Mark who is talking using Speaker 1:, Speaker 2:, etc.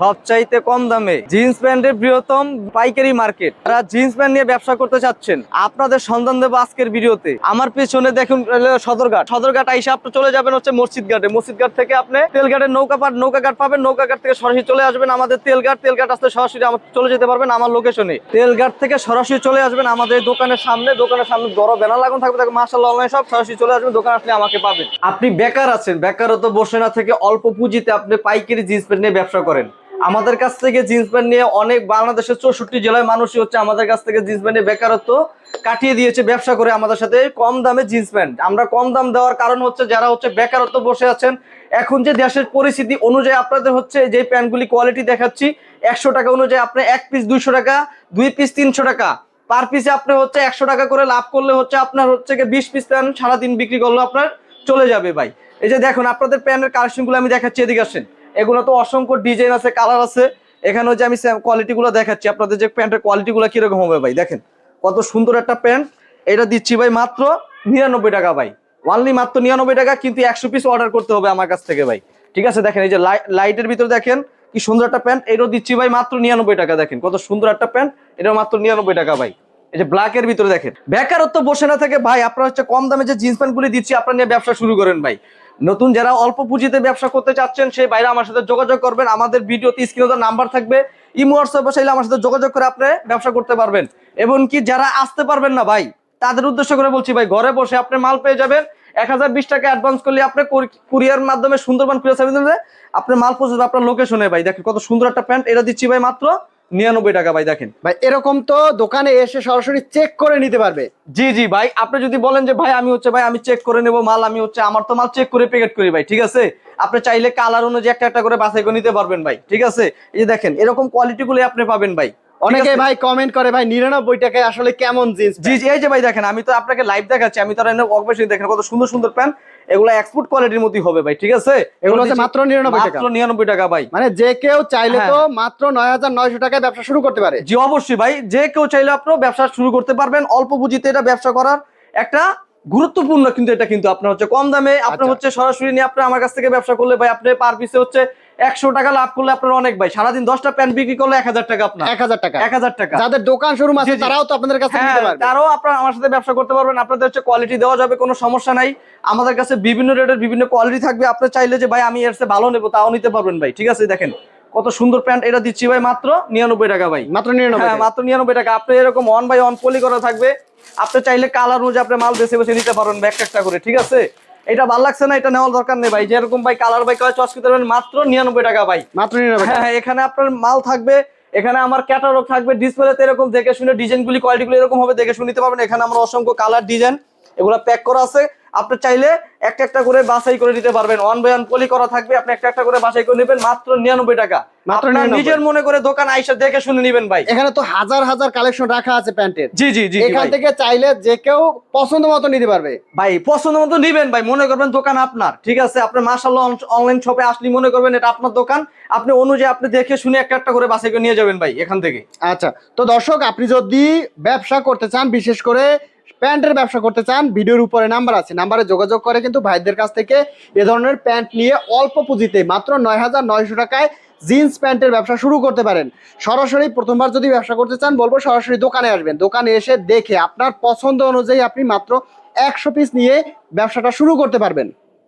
Speaker 1: সবচাইতে কম দামে জিন্স প্যান্টের বৃহত্তম পাইকারি মার্কেট। যারা জিন্স প্যান্ট নিয়ে ব্যবসা করতে চাচ্ছেন, আপনাদের সন্ধান দেবো আজকের ভিডিওতে। আমার পেছনে দেখুন সদরঘাট আইসা আপনি চলে যাবেন হচ্ছে মসজিদ ঘাট থেকে আপনি তেলঘাটের নৌকাঘাট পাবেন। নৌকাঘাট থেকে সরাসরি চলে আসবেন আমাদের তেলঘাট আসতে সরাসরি চলে যেতে পারবেন আমার লোকেশনে। তেলঘাট থেকে সরাসরি চলে আসবেন আমাদের দোকানের সামনে বড় ব্যানার লাগানো থাকবে, মাশাআল্লাহ অনলাইন সব। সরাসরি চলে আসবেন, দোকান আসলে আমাকে পাবেন। আপনি বেকার আছেন, বেকারত্ব বসে না থেকে অল্প পুঁজিতে আপনি পাইকারি জিন্স প্যান্ট নিয়ে ব্যবসা করেন। আমাদের কাছ থেকে জিন্স প্যান্ট নিয়ে অনেক বাংলাদেশের 64 জেলায় মানুষই হচ্ছে আমাদের কাছ থেকে জিন্স প্যান্টের বেকারত্ব কাটিয়ে দিয়েছে ব্যবসা করে আমাদের সাথে কম দামে জিন্স প্যান্ট। আমরা কম দাম দেওয়ার কারণ হচ্ছে যারা হচ্ছে বেকারত্ব বসে আছেন, এখন যে দেশের পরিস্থিতি অনুযায়ী আপনাদের হচ্ছে যে প্যান্টগুলি কোয়ালিটি দেখাচ্ছি 100 টাকা অনুযায়ী আপনি এক পিস 200 টাকা, 2 পিস 300 টাকা, পার পিসে আপনি হচ্ছে 100 টাকা করে লাভ করলে হচ্ছে আপনার হচ্ছে 20 পিস প্যান্ট সারাদিন বিক্রি করলে আপনার চলে যাবে ভাই। এই যে দেখুন আপনাদের প্যান্টের কালেকশনগুলো আমি দেখাচ্ছি, এদিকে আসেন। এগুলো তো অসংখ্য ডিজাইন আছে, কালার আছে। এখানে হচ্ছে আমি কোয়ালিটিগুলো দেখাচ্ছি আপনাদের, যে প্যান্টের কোয়ালিটিগুলো কিরকম হবে ভাই। দেখেন কত সুন্দর একটা প্যান্ট, এটা দিচ্ছি ভাই মাত্র 99 টাকা ভাই, অনলি মাত্র 99 টাকা। কিন্তু 100 পিস অর্ডার করতে হবে আমার কাছ থেকে ভাই, ঠিক আছে। দেখেন এই যে লাইটের ভিতরে দেখেন কি সুন্দর একটা প্যান্ট, এটাও দিচ্ছি ভাই মাত্র 99 টাকা। দেখেন কত সুন্দর একটা প্যান্ট, এটাও মাত্র 99 টাকা ভাই। এই যে ব্ল্যাকের ভিতরে দেখেন, বেকারত্ব বসে না থেকে ভাই আপনারা হচ্ছে কম দামে যে জিন্স প্যান্ট গুলি দিচ্ছি আপনারা নিয়ে ব্যবসা শুরু করেন ভাই। নতুন যারা অল্প পুঁজিতে ব্যবসা করতে চাচ্ছেন সেই বাইরে আমার সাথে যোগাযোগ করবেন। আমাদের ভিডিওতে স্ক্রিনে নাম্বার থাকবে, ইমো হোয়াটসঅ্যাপ চাইলে আমার সাথে যোগাযোগ করে আপনি ব্যবসা করতে পারবেন। এবং কি যারা আসতে পারবেন না ভাই, তাদের উদ্দেশ্য করে বলছি ভাই, ঘরে বসে আপনি মাল পেয়ে যাবেন। 1020 টাকা অ্যাডভান্স করলে আপনি কুরিয়ার মাধ্যমে সুন্দরবন কুরিয়ার সার্ভিসে আপনার মাল পৌঁছে যাবে আপনার লোকেশনে ভাই। দেখেন কত সুন্দর একটা প্যান্ট, এটা দিচ্ছি ভাই মাত্র 99 টাকা ভাই। দেখেন
Speaker 2: ভাই এরকম তো দোকানে এসে সরাসরি চেক করে নিতে পারবে।
Speaker 1: জি জি ভাই, আপনি যদি বলেন যে ভাই আমি চেক করে নেবো মাল, আমার তো মাল চেক করে প্যাকেট করি ভাই, ঠিক আছে। আপনি চাইলে কালার অনুযায়ী একটা করে বাছাই করে নিতে পারবেন ভাই, ঠিক আছে। এই যে দেখেন এরকম কোয়ালিটি গুলো আপনি পাবেন ভাই।
Speaker 2: অনেকে ভাই কমেন্ট করে ভাই 99 টাকায় আসলে কেমন জিন্স।
Speaker 1: জি জি, এই যে ভাই দেখেন আমি তো আপনাকে লাইভ দেখাচ্ছি, আমি তো অবশ্যই দেখেন কত সুন্দর সুন্দর প্যান্ট, এগুলো এক্সপোর্ট কোয়ালিটির মধ্যে হবে ভাই, ঠিক আছে।
Speaker 2: এগুলো হচ্ছে মাত্র 99 টাকা,
Speaker 1: মাত্র 99 টাকা ভাই।
Speaker 2: মানে যে কেউ চাইলে তো মাত্র 9900 টাকায় ব্যবসা শুরু করতে পারে।
Speaker 1: জি অবশ্যই ভাই, যে কেউ চাইলে আপনার ব্যবসা শুরু করতে পারবেন। অল্প পুঁজিতে এটা ব্যবসা করার একটা গুরুত্বপূর্ণ, কিন্তু এটা কিন্তু আপনার হচ্ছে কম দামে আপনার হচ্ছে সরাসরি নিয়ে আপনি আমার কাছ থেকে ব্যবসা করলে ভাই আপনি পার পিসে হচ্ছে 100 টাকা লাভ করলে আপনার অনেক ভাই। সারাদিন 10টা প্যান্ট বিক্রি করলে 1000 টাকা, আপনার
Speaker 2: 1000 টাকা,
Speaker 1: 1000 টাকা।
Speaker 2: যাদের দোকান শোরুম আছে তারাও তো আপনাদের কাছে নিতে পারবে,
Speaker 1: তারাও আপনারা আমার সাথে ব্যবসা করতে পারবেন। আপনাদের হচ্ছে কোয়ালিটি দেওয়া যাবে, কোনো সমস্যা নাই। আমাদের কাছে বিভিন্ন রেটের বিভিন্ন কোয়ালিটি থাকবে। আপনি চাইলে যে ভাই আমি এর চেয়ে ভালো নেবো তাও নিতে পারবেন ভাই, ঠিক আছে। দেখেন কত সুন্দর প্যান্ট, এটা দিচ্ছি ভাই মাত্র 99 টাকা ভাই,
Speaker 2: মাত্র 99।
Speaker 1: হ্যাঁ মাত্র 99 টাকা। আপনি এরকম 1 বাই 1 পলি করা থাকবে, আপনি চাইলে কালার অনুযায়ী আপনি মাল বেছে বেছে নিতে পারবেন একটা করে, ঠিক আছে। এটা ভালো লাগছে না, এটা নেওয়ার দরকার নেই ভাই। যেরকম ভাই কালার ভাই চয়েস করতে পারবেন মাত্র 99 টাকা ভাই,
Speaker 2: মাত্র 99 টাকা।
Speaker 1: হ্যাঁ এখানে আপনার মাল থাকবে, এখানে আমার ক্যাটালগ থাকবে, ডিসপ্লেতে এরকম দেখে শুনে ডিজাইনগুলি কোয়ালিটিগুলো এরকম হবে দেখে শুনে নিতে পারবেন। এখানে আমরা অসংখ্য কালার ডিজাইন এগুলো প্যাক করা আছে, আপনি চাইলে একটা করে বাছাই করে নিতে পারবেন। 1 বাই 1 পলি করা থাকবে, আপনি একটা করে বাছাই করে নেবেন মাত্র 99 টাকা।
Speaker 2: মাত্র
Speaker 1: নিজের মনে করে দোকান আইসা দেখে শুনে নেবেন ভাই।
Speaker 2: এখানে তো হাজার হাজার কালেকশন রাখা আছে প্যান্টের।
Speaker 1: জি জি জি,
Speaker 2: এখান থেকে চাইলে যে কেউ পছন্দ মতো নিতে পারবে
Speaker 1: ভাই, পছন্দ মতো নিবেন ভাই। মনে করবেন দোকান আপনার, ঠিক আছে। আপনি মাশাআল্লাহ অনলাইন শপে আসলে মনে করবেন এটা আপনার দোকান, আপনি অনুযায়ী আপনি দেখে শুনে একটা করে বাছাই করে নিয়ে যাবেন ভাই এখান থেকে।
Speaker 2: আচ্ছা, তো দর্শক আপনি যদি ব্যবসা করতে চান, বিশেষ করে প্যান্টের ব্যবসা করতে চান, ভিডিওর উপরে নাম্বার আছে, নাম্বারে যোগাযোগ করে কিন্তু ভাইদের কাছ থেকে এ ধরনের প্যান্ট নিয়ে অল্প পুঁজিতে মাত্র 9900 টাকায় জিন্স প্যান্টের ব্যবসা শুরু করতে পারেন। সরাসরি প্রথমবার যদি ব্যবসা করতে চান বলবো সরাসরি দোকানে আসবেন, দোকানে এসে দেখে আপনার পছন্দ অনুযায়ী আপনি মাত্র 100 পিস নিয়ে ব্যবসাটা শুরু করতে পারবেন।